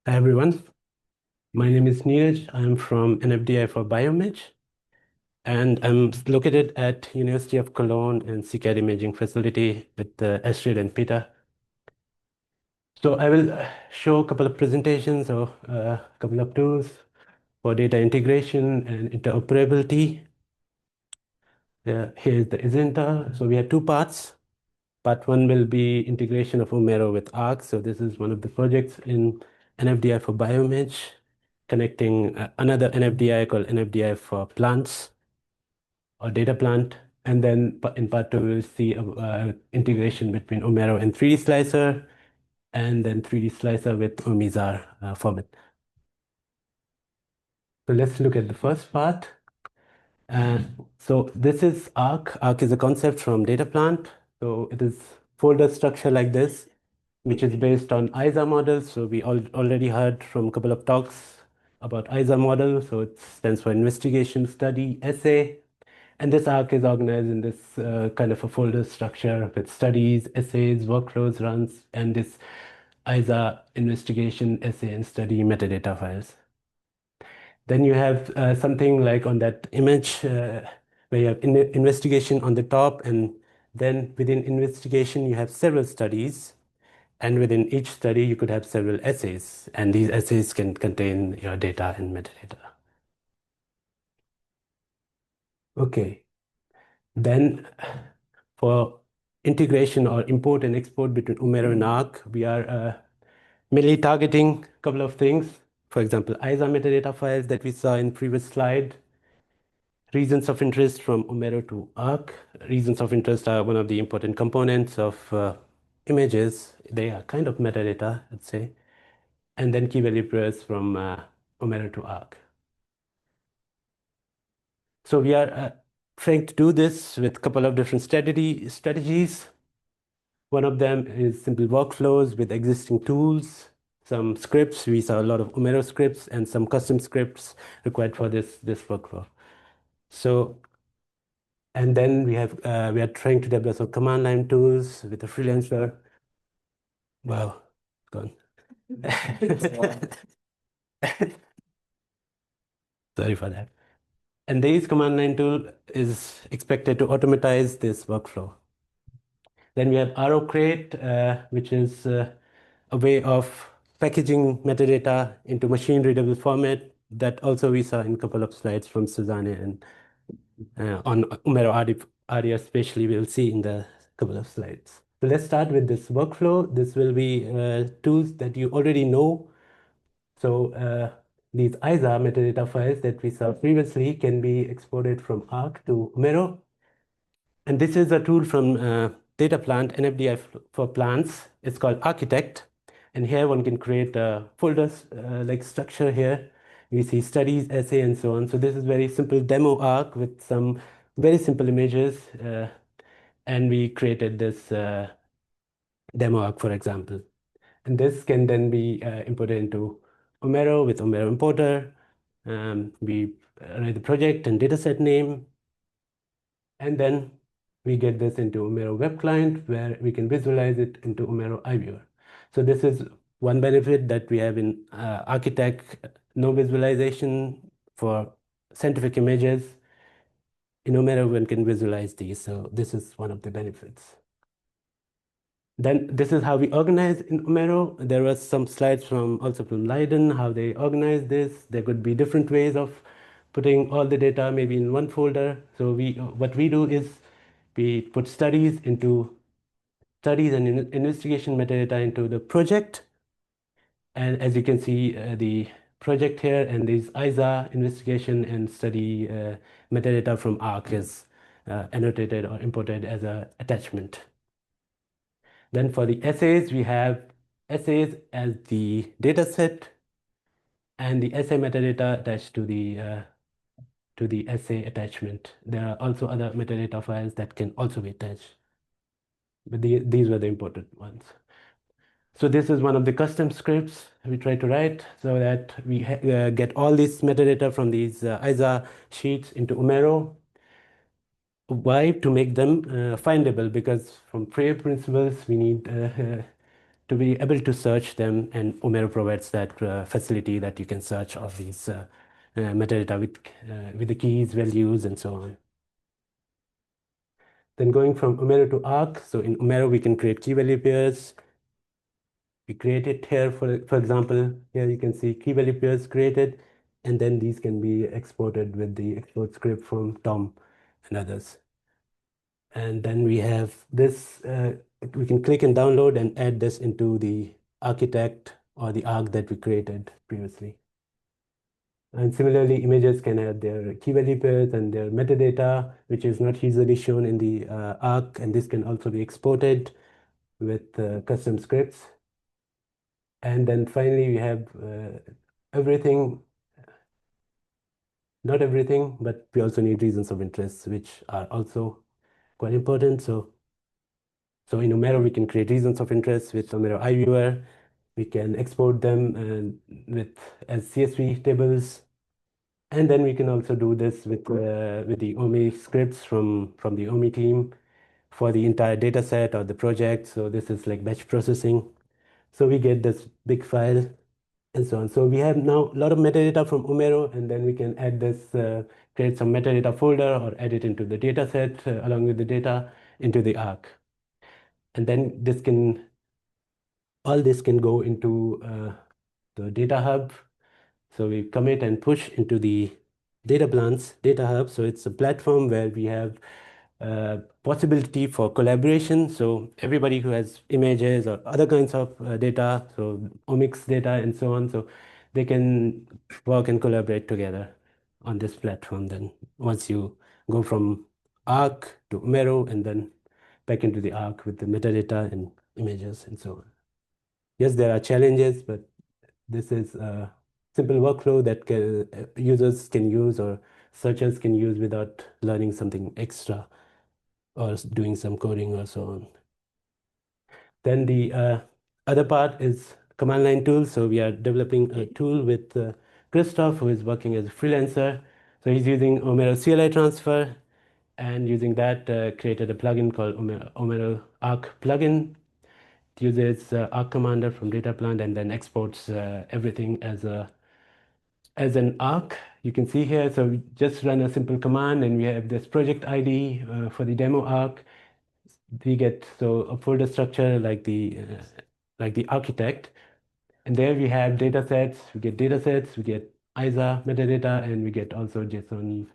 Hi everyone, my name is Niraj. I'm from NFDI for Biomed, and I'm located at University of Cologne and CCAD imaging facility with Astrid and Peter. So I will show a couple of presentations of a couple of tools for data integration and interoperability. Here's the agenda. So we have two parts. Part one will be integration of Umero with ARC. So this is one of the projects in NFDI for Biomed, connecting another NFDI called NFDI for plants or data plant. And then in part two, we'll see integration between Umero and 3D Slicer, and then 3D Slicer with Umizar format. So let's look at the first part. Uh, so this is ARC. ARC is a concept from data plant. So it is folder structure like this, which is based on ISA models. So we already heard from a couple of talks about ISA model. So it stands for investigation, study, essay. And this arc is organized in this kind of a folder structure with studies, essays, workflows, runs, and this ISA investigation, essay, and study metadata files. Then you have something like on that image where you have investigation on the top, and then within investigation, you have several studies. And within each study, you could have several essays, and these essays can contain your data and metadata. Okay, then for integration or import and export between Umero and Arc, we are mainly targeting a couple of things. For example, ISA metadata files that we saw in previous slide, regions of interest from Umero to Arc. Regions of interest are one of the important components of images. They are kind of metadata, I'd say. And then key value pairs from Umero to Arc. So we are trying to do this with a couple of different strategies. One of them is simple workflows with existing tools, some scripts. We saw a lot of Umero scripts and some custom scripts required for this workflow. So, and then we are trying to develop some command line tools with a freelancer. Wow, gone. Sorry for that. And this command line tool is expected to automatize this workflow. Then we have RO-Crate, which is a way of packaging metadata into machine-readable format that also we saw in a couple of slides from Susanne and on Umero RDM, especially we'll see in the couple of slides. So let's start with this workflow. This will be tools that you already know. So these ISA metadata files that we saw previously can be exported from ARC to Umero. And this is a tool from Data Plant, NFDI for plants. It's called Architect. And here one can create folders like structure here. We see studies, essay, and so on. So this is very simple demo arc with some very simple images. And we created this demo arc, for example. And this can then be imported into Umero with Umero importer. We write the project and dataset name. And then we get this into Umero web client where we can visualize it into Umero iViewer. So this is one benefit that we have in Architect, no visualization for scientific images. In Umero, one can visualize these. So this is one of the benefits. Then this is how we organize in Umero. There were some slides also from Leiden, how they organize this. There could be different ways of putting all the data maybe in one folder. So what we do is we put studies and investigation metadata into the project. And as you can see, the project here and these ISA investigation and study metadata from ARC is annotated or imported as an attachment. Then for the essays, we have essays as the data set and the essay metadata attached to the essay attachment. There are also other metadata files that can also be attached, but these were the important ones. So this is one of the custom scripts we try to write so that we get all this metadata from these ISA sheets into Umero. Why? To make them findable, because from prayer principles, we need to be able to search them, and Omero provides that facility that you can search all these metadata with the keys, values, and so on. Then going from Omero to Arc, so in Omero we can create key value pairs. We create it here, for example, here you can see key value pairs created, and then these can be exported with the export script from Tom and others. And then we have this, we can click and download and add this into the architect or the arc that we created previously. And similarly, images can have their key value pairs and their metadata, which is not usually shown in the arc, and this can also be exported with custom scripts. And then finally, we have everything, not everything, but we also need reasons of interest, which are also quite important. So in Omero, we can create reasons of interest with Omero iViewer. We can export them as CSV tables. And then we can also do this with the OMI scripts from the OMI team for the entire data set or the project. So this is like batch processing. So we get this big file and so on. So we have now a lot of metadata from Omero, and then we can add this, create some metadata folder or add it into the data set along with the data into the Arc. And then all this can go into the data hub. So we commit and push into the data plans, data hub. So it's a platform where we have possibility for collaboration. So everybody who has images or other kinds of data, so omics data and so on, so they can work and collaborate together on this platform. Then once you go from Arc to Omero and then back into the Arc with the metadata and images and so on. Yes, there are challenges, but this is a simple workflow that users can use or searchers can use without learning something extra or doing some coding or so on. Then the other part is command line tools. So we are developing a tool with Christoph, who is working as a freelancer. So he's using Omero CLI transfer, and using that created a plugin called Omero Arc plugin. It uses Arc Commander from data plant and then exports everything as an arc. You can see here, so we just run a simple command and we have this project ID for the demo arc. We get a folder structure like the architect, and there we have data sets. We get data sets, we get ISA metadata, and we get also JSON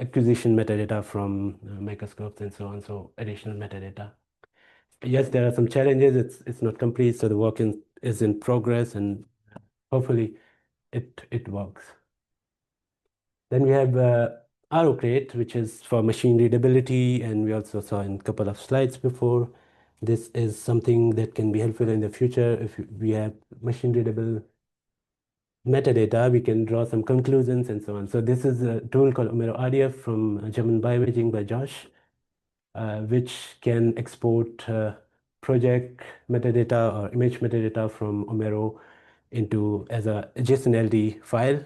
acquisition metadata from microscopes and so on. So additional metadata. Yes, there are some challenges. It's not complete, so the work is in progress, and hopefully it works. Then we have ROCreate, which is for machine readability, and we also saw in a couple of slides before. This is something that can be helpful in the future. If we have machine readable metadata, we can draw some conclusions and so on. So this is a tool called Omero RDF from German Bioimaging by Josh, which can export project metadata or image metadata from Omero as a JSON-LD file.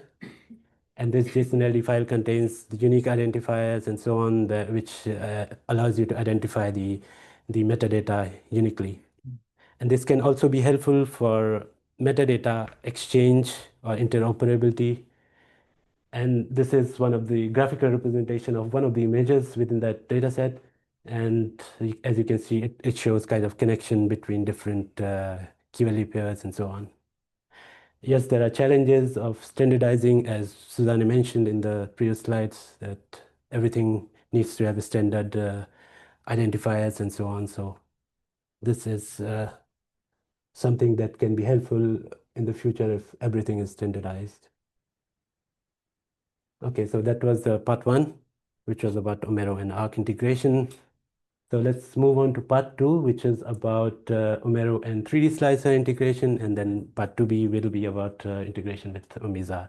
And this JSON-LD file contains the unique identifiers and so on, which allows you to identify the metadata uniquely. And this can also be helpful for metadata exchange or interoperability. And this is one of the graphical representation of one of the images within that data set. And as you can see, it shows kind of connection between different key value pairs and so on. Yes, there are challenges of standardizing, as Susanne mentioned in the previous slides, that everything needs to have a standard identifiers and so on. So this is something that can be helpful in the future if everything is standardized. Okay, so that was part one, which was about Omero and Arc integration. So let's move on to part two, which is about Omero and 3D slicer integration, and then part 2B will be about integration with Omiza.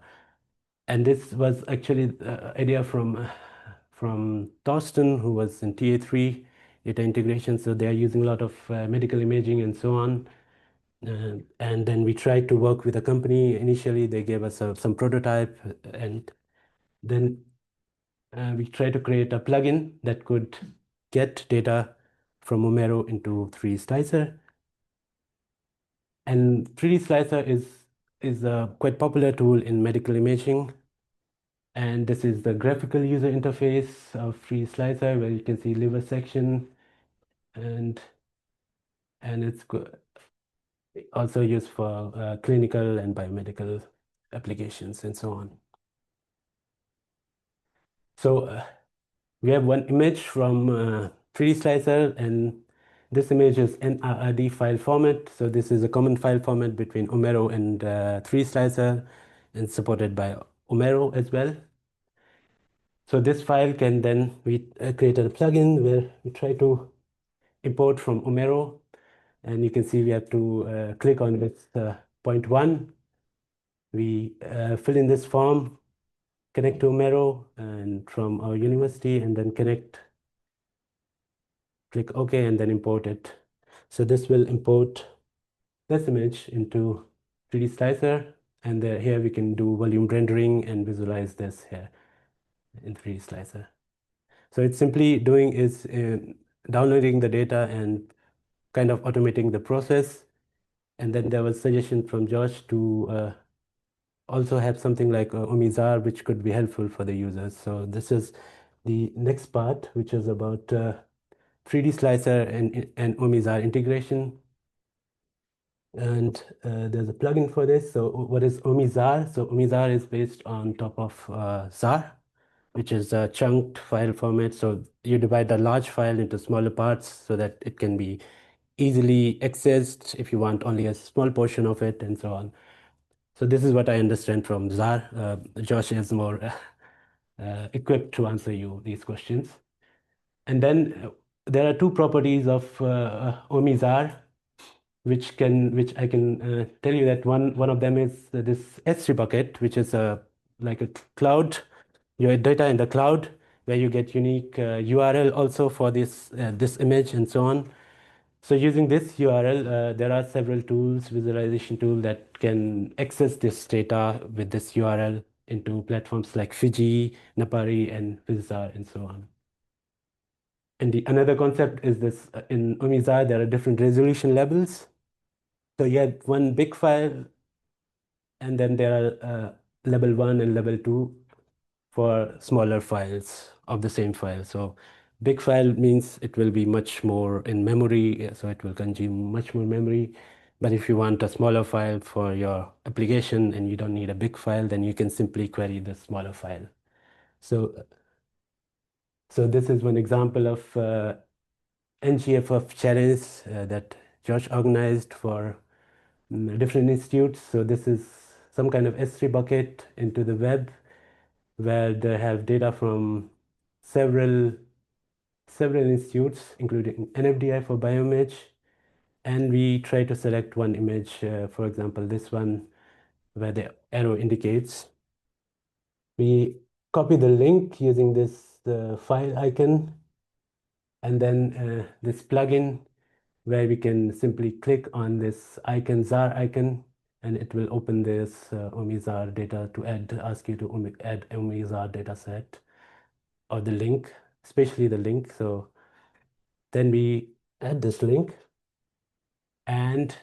And this was actually the idea from Thorsten, who was in TA3 data integration. So they are using a lot of medical imaging and so on. And then we tried to work with a company. Initially, they gave us some prototype, and then we tried to create a plugin that could get data from Omero into 3D slicer. And 3D Slicer is a quite popular tool in medical imaging. And this is the graphical user interface of 3D Slicer, where you can see liver section, and it's also used for clinical and biomedical applications and so on. So we have one image from 3D Slicer, and this image is NRD file format. So this is a common file format between Omero and 3D Slicer, and supported by Omero as well. So this file can then, we created a plugin where we try to import from Omero, and you can see we have to click on this point 1. We fill in this form, connect to Omero and from our university, and then connect, click OK, and then import it. So this will import this image into 3D Slicer, and here we can do volume rendering and visualize this here in 3D Slicer. So it's simply doing is downloading the data and kind of automating the process. And then there was suggestion from Josh to also have something like Omizar, which could be helpful for the users. So this is the next part, which is about 3D Slicer and Omizar integration. And there's a plugin for this. So what is Omizar? So Omizar is based on top of ZAR, which is a chunked file format. So you divide the large file into smaller parts so that it can be easily accessed if you want only a small portion of it, and so on. So this is what I understand from ZAR. Josh is more equipped to answer you these questions. And then there are two properties of OmiZAR, which I can tell you that one of them is this S3 bucket, which is like a cloud, your data in the cloud, where you get unique URL also for this image and so on. So using this URL, there are several tools, visualization tools that can access this data with this URL into platforms like Fiji, Napari, and Vizar, and so on. And another concept is this, in Omizar, there are different resolution levels. So you have one big file, and then there are level 1 and level 2 for smaller files of the same file. So big file means it will be much more in memory, so it will consume much more memory. But if you want a smaller file for your application and you don't need a big file, then you can simply query the smaller file. So this is one example of NGFF challenge that Josh organized for different institutes. So this is some kind of S3 bucket into the web, where they have data from several institutes, including NFDI for bioimage, and we try to select one image, for example, this one, where the arrow indicates. We copy the link using this file icon, and then this plugin, where we can simply click on this icon, ZAR icon, and it will open this OmiZAR data to ask you to add OmiZAR data set, or the link, especially the link. So then we add this link, and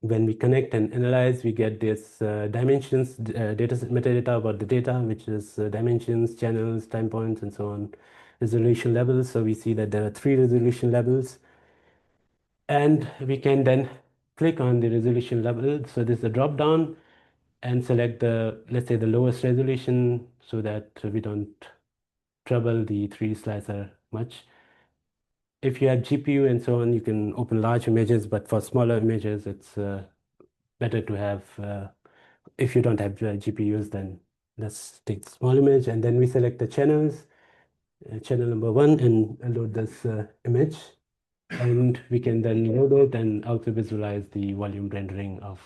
when we connect and analyze, we get this dimensions, data set metadata about the data, which is dimensions, channels, time points, and so on, resolution levels. So we see that there are 3 resolution levels, and we can then click on the resolution level. So this is a drop down, and select let's say the lowest resolution, so that we don't trouble the 3D slicer much. If you have GPU and so on, you can open large images, but for smaller images, it's better to have, if you don't have GPUs, then let's take the small image, and then we select the channels, channel number 1, and load this image. And we can then load it and also visualize the volume rendering of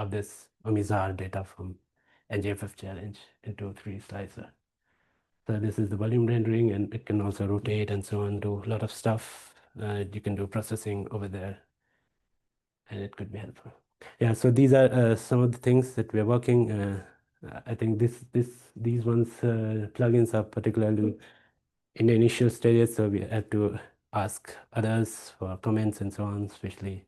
this OmiZAR data from NGFF challenge into 3D slicer. So this is the volume rendering, and it can also rotate and so on, do a lot of stuff. You can do processing over there, and it could be helpful. Yeah, so these are some of the things that we're working. I think these ones plugins are particularly in the initial stages, so we have to ask others for comments and so on, especially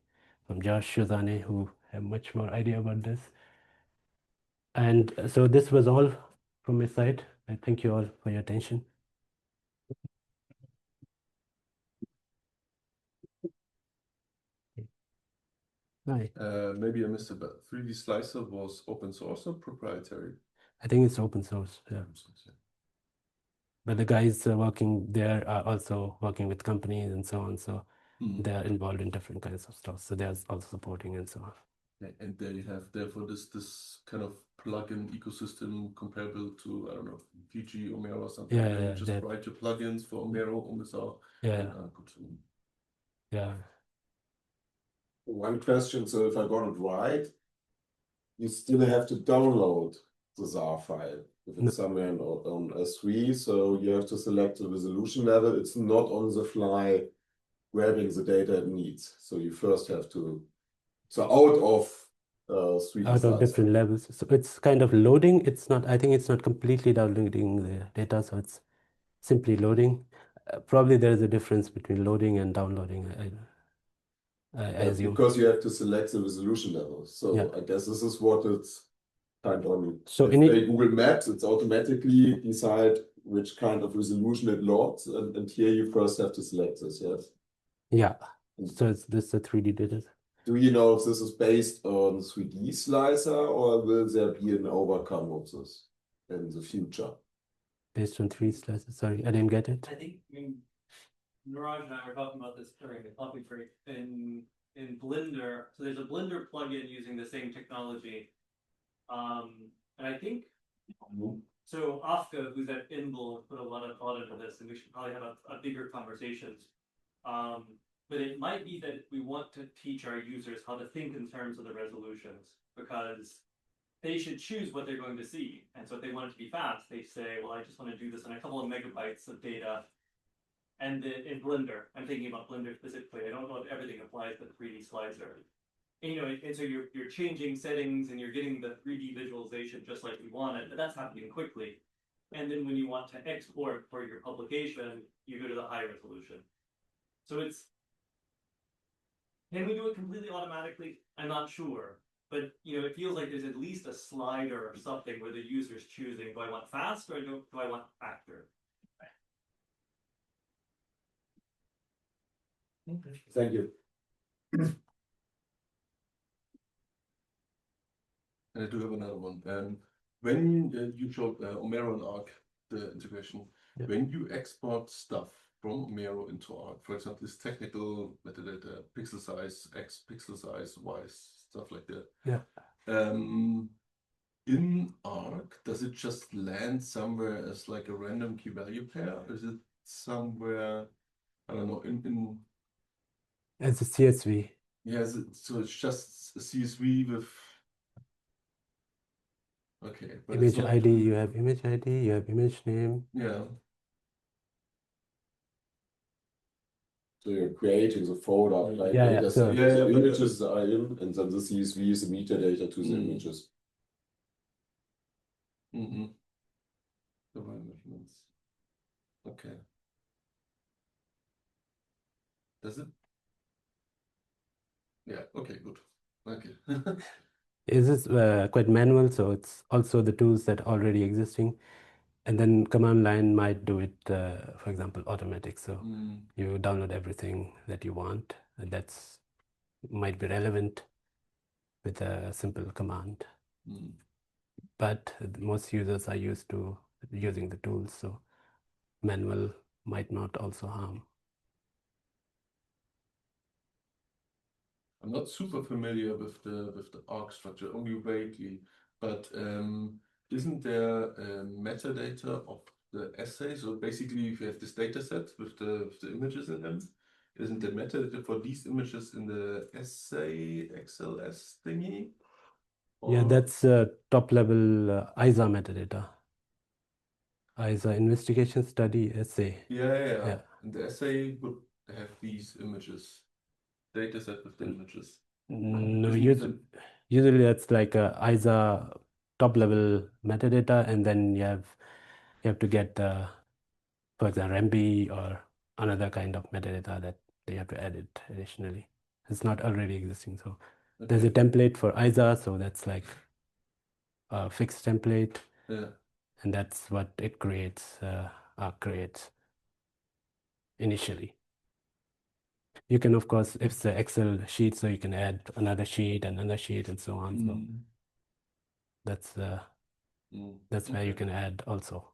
from Josh Shazane, who have much more idea about this. And so this was all from my side. I thank you all for your attention. Hi. Maybe I missed it, but 3D Slicer was open source or proprietary? I think it's open source. Yeah. Open source, yeah. But the guys working there are also working with companies and so on. So they are involved in different kinds of stuff. So they're also supporting and so on. And they have therefore this kind of plugin ecosystem comparable to, I don't know, Fiji, Omero or something. Yeah, Where yeah, you just write your plugins for Omero, Omesar. yeah, Good. yeah. One question, so if I got it right, you still have to download the ZAR file if it's somewhere on S3, so you have to select the resolution level. It's not on the fly grabbing the data it needs. So you first have to, so out of 3D Out of slicer. different levels. So it's kind of loading. It's not, I think it's not completely downloading the data, so it's simply loading. Probably there's a difference between loading and downloading, I assume. Because you have to select the resolution level. So Yeah. I guess this is what it's kind of, So let's say Google Maps, it's automatically decide which kind of resolution it loads, and here you first have to select this, yes? Yeah. So it's this the 3D data. Do you know if this is based on 3D slicer or will there be an overcome of this in the future? Based on 3D slices. Sorry, I didn't get it. I think, Niraj and I were talking about this during the coffee break in Blender. So there's a Blender plugin using the same technology. And I think, so Afka, who's at Inbel, put a lot of thought into this, and we should probably have a bigger conversation. But it might be that we want to teach our users how to think in terms of the resolutions, because they should choose what they're going to see. And so if they want it to be fast, they say, well, I just want to do this on a couple of megabytes of data. And in Blender, I'm thinking about Blender specifically. I don't know if everything applies to the 3D slicer. And, and so you're changing settings and you're getting the 3D visualization just like you want it, but that's happening quickly. And then when you want to export for your publication, you go to the high resolution. So can we do it completely automatically? I'm not sure. But it feels like there's at least a slider or something where the user's choosing, do I want fast or do I want accurate? Thank you. And I do have another one. When you showed Omero and Arc, the integration, when you export stuff from Omero into Arc, for example, this technical metadata, pixel size, X, pixel size, Y, stuff like that. Yeah. In Arc, does it just land somewhere as like a random key value pair? Or is it somewhere, I don't know, in As a CSV. Yes, so it's just a CSV with but image it's not... ID, you have image ID, you have image name. Yeah. So you're creating the folder like data so the images are in, and then the CSV is the metadata to the images. The measurements. Okay. Does it? Yeah, okay, good. Okay. Is this quite manual, so it's also the tools that are already existing, and then command line might do it, for example, automatic. So you download everything that you want, and that's might be relevant with a simple command. But most users are used to using the tools, so manual might not also harm. I'm not super familiar with the arc structure, only vaguely, but isn't there metadata of the essay? So basically, if you have this data set with the images in them, isn't there metadata for these images in the essay XLS thingy? Yeah, that's top level ISA metadata. ISA investigation study essay. Yeah. And the essay would have these images. Data set with the images. No, usually that's like a ISA top level metadata, and then you have to get for example, MB or another kind of metadata that you have to edit additionally. It's not already existing. So there's a Okay. template for ISA, so that's like a fixed template, Yeah. and that's what it creates, creates initially. You can, of course, if it's an Excel sheet, so you can add another sheet and another sheet and so on. So Mm. that's Mm. where you Okay. can add also.